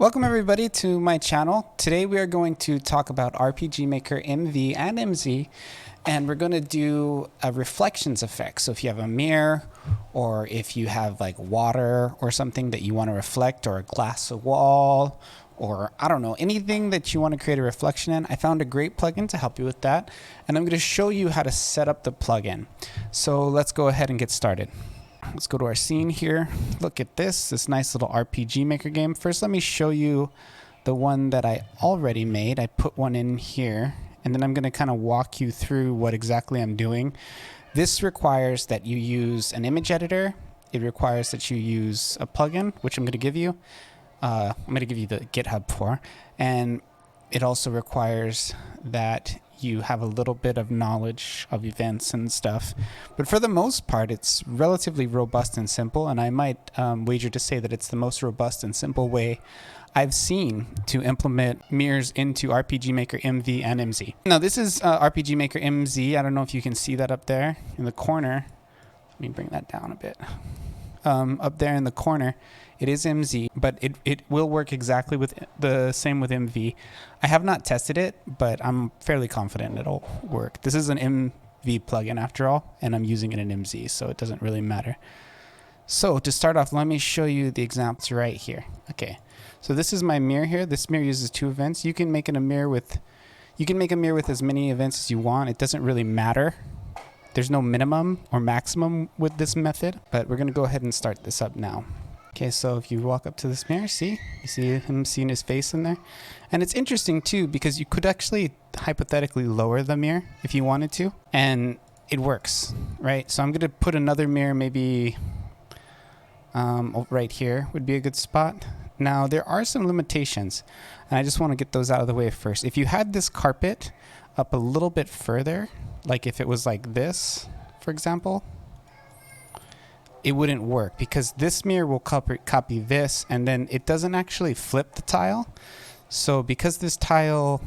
Welcome everybody to my channel. Today we are going to talk about RPG Maker MV and MZ, and we're going to do a reflections effect. So if you have a mirror, or if you have like water or something that you want to reflect, or a glass wall, or I don't know, anything that you want to create a reflection in, I found a great plugin to help you with that, and I'm going to show you how to set up the plugin. So let's go ahead and get started. Let's go to our scene here. Look at this nice little RPG Maker game. First, let me show you the one that I already made. I put one in here, and then I'm going to kind of walk you through what exactly I'm doing. This requires that you use an image editor. It requires that you use a plugin, which I'm going to give you. I'm going to give you the GitHub for. And it also requires that you have a little bit of knowledge of events and stuff. But for the most part, it's relatively robust and simple, and I might wager to say that it's the most robust and simple way I've seen to implement mirrors into RPG Maker MV and MZ. Now this is RPG Maker MZ. I don't know if you can see that up there in the corner. Let me bring that down a bit. Up there in the corner, it is MZ, but it will work exactly with the same with MV. I have not tested it, but I'm fairly confident it'll work. This is an MV plugin after all, and I'm using it in MZ, so it doesn't really matter. So to start off, let me show you the examples right here. Okay, so this is my mirror here. This mirror uses two events. You can make a mirror with as many events as you want. It doesn't really matter. There's no minimum or maximum with this method, but we're going to go ahead and start this up now. Okay, so if you walk up to this mirror, you see him seeing his face in there. And it's interesting too, because you could actually hypothetically lower the mirror if you wanted to, and it works, right? So I'm going to put another mirror maybe right here would be a good spot. Now there are some limitations, and I just want to get those out of the way first. If you had this carpet up a little bit further, like if it was like this, for example, it wouldn't work because this mirror will copy this, and then it doesn't actually flip the tile. So because this tile,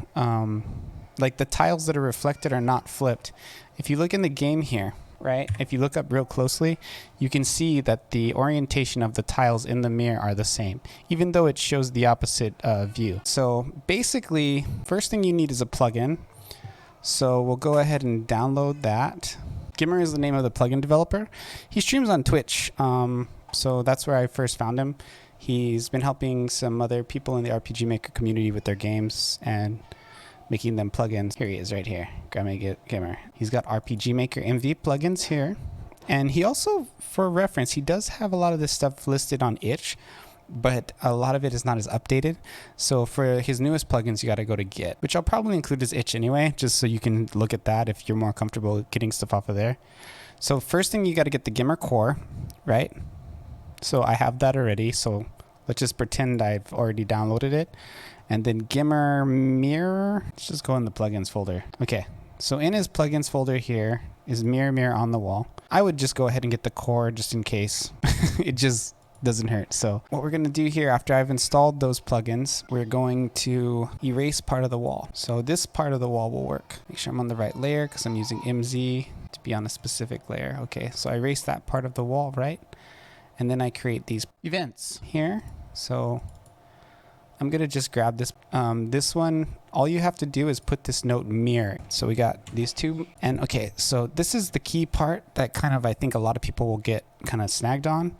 like the tiles that are reflected are not flipped, if you look in the game here, right, if you look up real closely, you can see that the orientation of the tiles in the mirror are the same, even though it shows the opposite view. So basically, first thing you need is a plugin. So we'll go ahead and download that. Gimmer is the name of the plugin developer. He streams on Twitch, so that's where I first found him. He's been helping some other people in the RPG Maker community with their games and making them plugins. Here he is right here, Gimmer. He's got RPG Maker MV plugins here. And he also, for reference, he does have a lot of this stuff listed on itch, but a lot of it is not as updated. So for his newest plugins, you got to go to Git, which I'll probably include as itch anyway, just so you can look at that if you're more comfortable getting stuff off of there. So first thing, you got to get the Gimmer core, right? So I have that already. So let's just pretend I've already downloaded it. And then Gimmer mirror, let's just go in the plugins folder. Okay, so in his plugins folder here is mirror on the wall. I would just go ahead and get the core just in case. It just doesn't hurt. So what we're going to do here, after I've installed those plugins, we're going to erase part of the wall. So this part of the wall will work. Make sure I'm on the right layer because I'm using MZ to be on a specific layer. Okay, so I erase that part of the wall, right? And then I create these events here. So I'm going to just grab this. This one, all you have to do is put this note mirror. So we got these two. And okay, so this is the key part that kind of I think a lot of people will get kind of snagged on.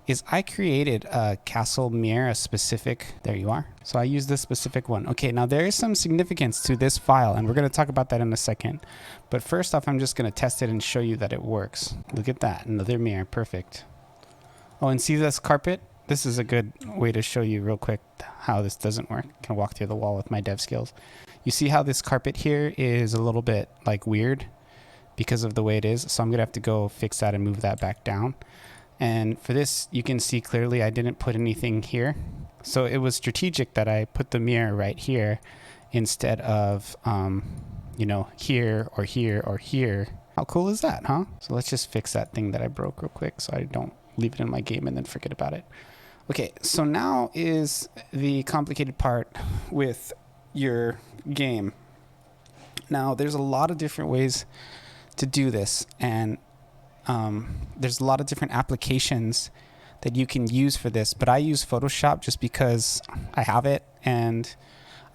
Is I created a castle mirror, a specific, there you are. So I use this specific one. Okay, now there is some significance to this file, and we're gonna talk about that in a second. But first off, I'm just gonna test it and show you that it works. Look at that, another mirror, perfect. Oh, and see this carpet? This is a good way to show you real quick how this doesn't work. I can walk through the wall with my dev skills. You see how this carpet here is a little bit like weird because of the way it is. So I'm gonna have to go fix that and move that back down. And for this, you can see clearly I didn't put anything here. So it was strategic that I put the mirror right here instead of, you know, here or here or here. How cool is that, huh? So let's just fix that thing that I broke real quick so I don't leave it in my game and then forget about it. Okay, so now is the complicated part with your game. Now, there's a lot of different ways to do this, and there's a lot of different applications that you can use for this, but I use Photoshop just because I have it, and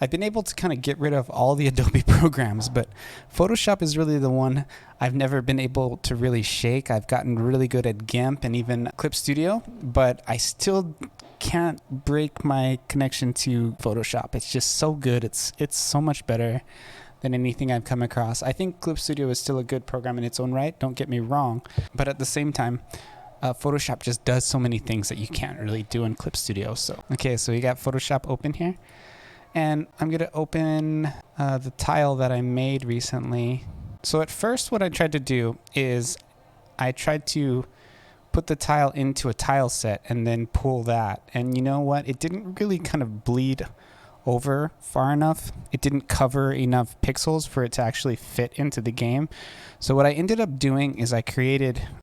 I've been able to kind of get rid of all the Adobe programs, but Photoshop is really the one I've never been able to really shake. I've gotten really good at GIMP and even Clip Studio, but I still can't break my connection to Photoshop. It's just so good. It's so much better than anything I've come across. I think Clip Studio is still a good program in its own right, don't get me wrong, but at the same time, Photoshop just does so many things that you can't really do in Clip Studio. So, okay, so you got Photoshop open here. And I'm going to open the tile that I made recently. So at first what I tried to do is I tried to put the tile into a tile set and then pull that. And you know what? It didn't really kind of bleed over far enough. It didn't cover enough pixels for it to actually fit into the game. So what I ended up doing is I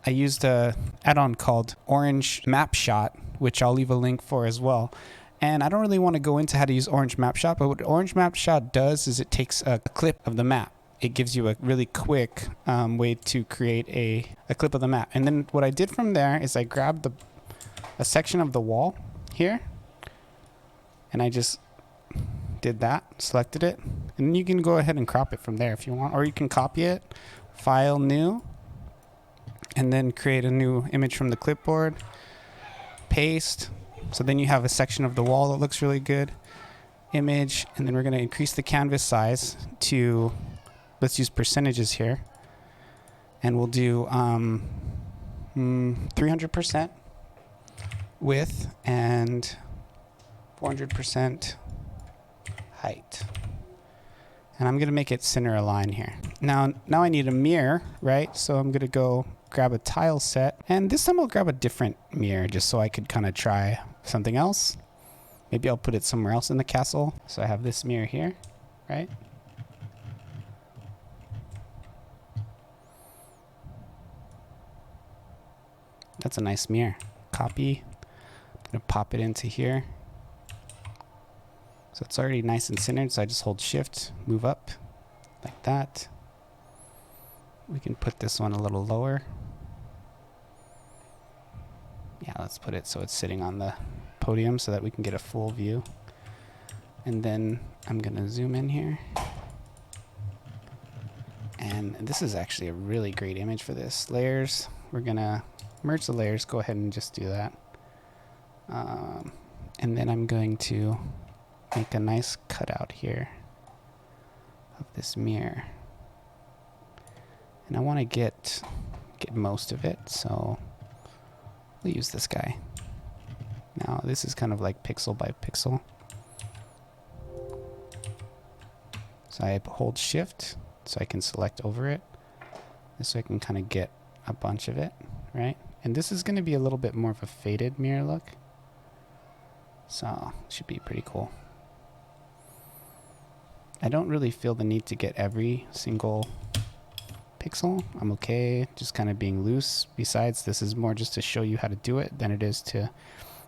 used a add-on called Orange Map Shot, which I'll leave a link for as well. And I don't really want to go into how to use Orange Map Shot, but what Orange Map Shot does is it takes a clip of the map. It gives you a really quick way to create a clip of the map. And then what I did from there is I grabbed a section of the wall here, and I just did that, selected it, and then you can go ahead and crop it from there if you want, or you can copy it, file new, and then create a new image from the clipboard, paste. So then you have a section of the wall that looks really good, image, and then we're going to increase the canvas size to, let's use percentages here, and we'll do 300% width and 400% height. And I'm going to make it center align here. Now I need a mirror, right? So I'm going to go grab a tile set, and this time I'll grab a different mirror just so I could kind of try something else. Maybe I'll put it somewhere else in the castle. So I have this mirror here, right? That's a nice mirror. Copy. I'm gonna pop it into here. So it's already nice and centered, so I just hold shift, move up like that. We can put this one a little lower. Yeah, let's put it so it's sitting on the podium so that we can get a full view. And then I'm gonna zoom in here. And this is actually a really great image for this. Layers, we're gonna merge the layers, go ahead and just do that. And then I'm going to make a nice cutout here of this mirror. And I wanna get most of it, so we'll use this guy. Now this is kind of like pixel by pixel. So I hold shift so I can select over it. This way I can kind of get a bunch of it, right? And this is going to be a little bit more of a faded mirror look. So it should be pretty cool. I don't really feel the need to get every single pixel. I'm okay just kind of being loose. Besides, this is more just to show you how to do it than it is to,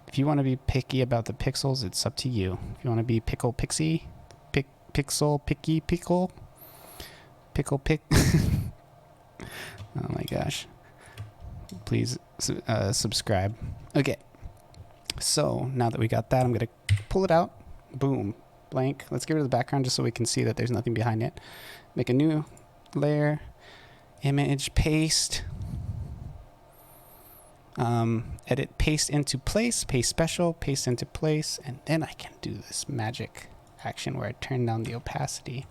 if you want to be picky about the pixels, it's up to you. If you want to be pickle pixie, pixel picky pickle pick. Oh my gosh. Please subscribe. Okay. So now that we got that, I'm going to pull it out. Boom. Blank. Let's get rid of the background just so we can see that there's nothing behind it. Make a new layer. Image, paste. Edit, paste into place, paste special, paste into place, and then I can do this magic action where I turn down the opacity,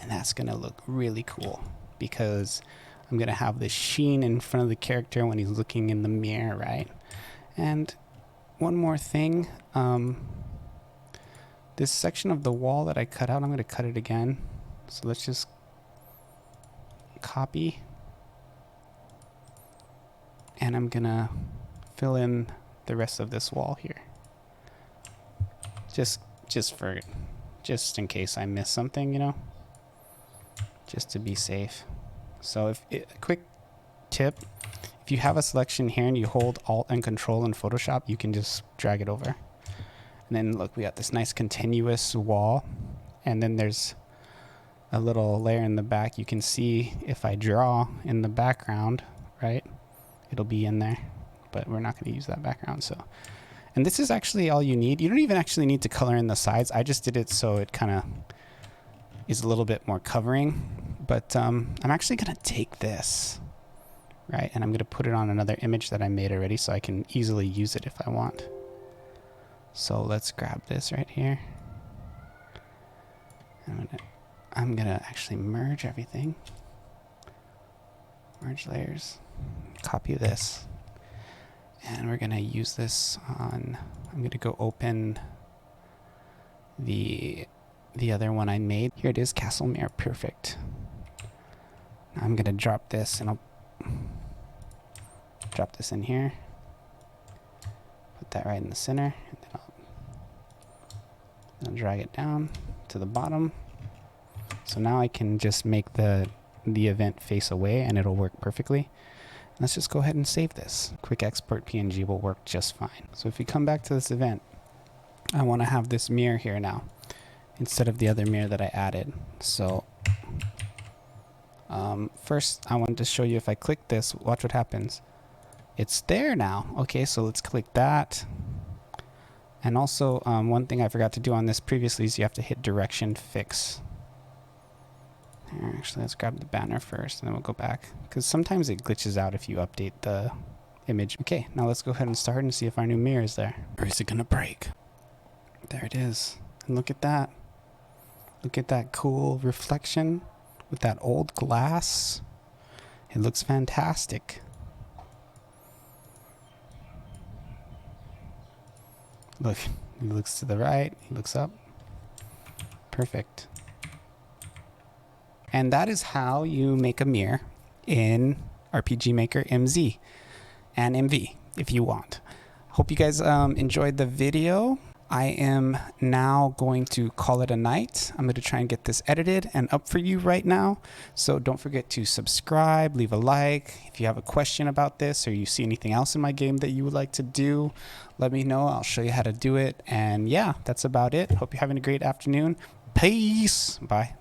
and that's gonna look really cool because I'm gonna have this sheen in front of the character when he's looking in the mirror, right? And one more thing, this section of the wall that I cut out, I'm gonna cut it again. So let's just copy, and I'm gonna fill in the rest of this wall here. Just in case I miss something, you know, just to be safe. So a quick tip, if you have a selection here and you hold Alt and Control in Photoshop, you can just drag it over. And then look, we got this nice continuous wall, and then there's a little layer in the back. You can see if I draw in the background, right, it'll be in there. but we're not going to use that background. So, and this is actually all you need. You don't even actually need to color in the sides. I just did it so it kind of is a little bit more covering. But I'm actually going to take this, right, and I'm going to put it on another image that I made already so I can easily use it if I want. So let's grab this right here. I'm gonna actually merge everything. Merge layers. Copy this. And we're gonna use this on, I'm gonna go open the other one I made. Here it is, Castle Mirror, perfect. Now I'm gonna drop this and I'll drop this in here. Put that right in the center, and then I'll drag it down to the bottom. So now I can just make the event face away and it'll work perfectly. Let's just go ahead and save this. Quick export PNG will work just fine. So if we come back to this event, I want to have this mirror here now instead of the other mirror that I added. So first I wanted to show you, if I click this, watch what happens. It's there now. Okay, so let's click that. And also one thing I forgot to do on this previously is you have to hit direction fix. Actually, let's grab the banner first and then we'll go back, because sometimes it glitches out if you update the image. Okay, now let's go ahead and start and see if our new mirror is there. Or is it gonna break? There it is. And look at that. Look at that cool reflection with that old glass. It looks fantastic. Look, he looks to the right, he looks up. Perfect. And that is how you make a mirror in RPG Maker MZ and MV if you want. Hope you guys enjoyed the video. I am now going to call it a night. I'm going to try and get this edited and up for you right now. So don't forget to subscribe, leave a like. If you have a question about this or you see anything else in my game that you would like to do, let me know. I'll show you how to do it. And yeah, that's about it. Hope you're having a great afternoon. Peace. Bye.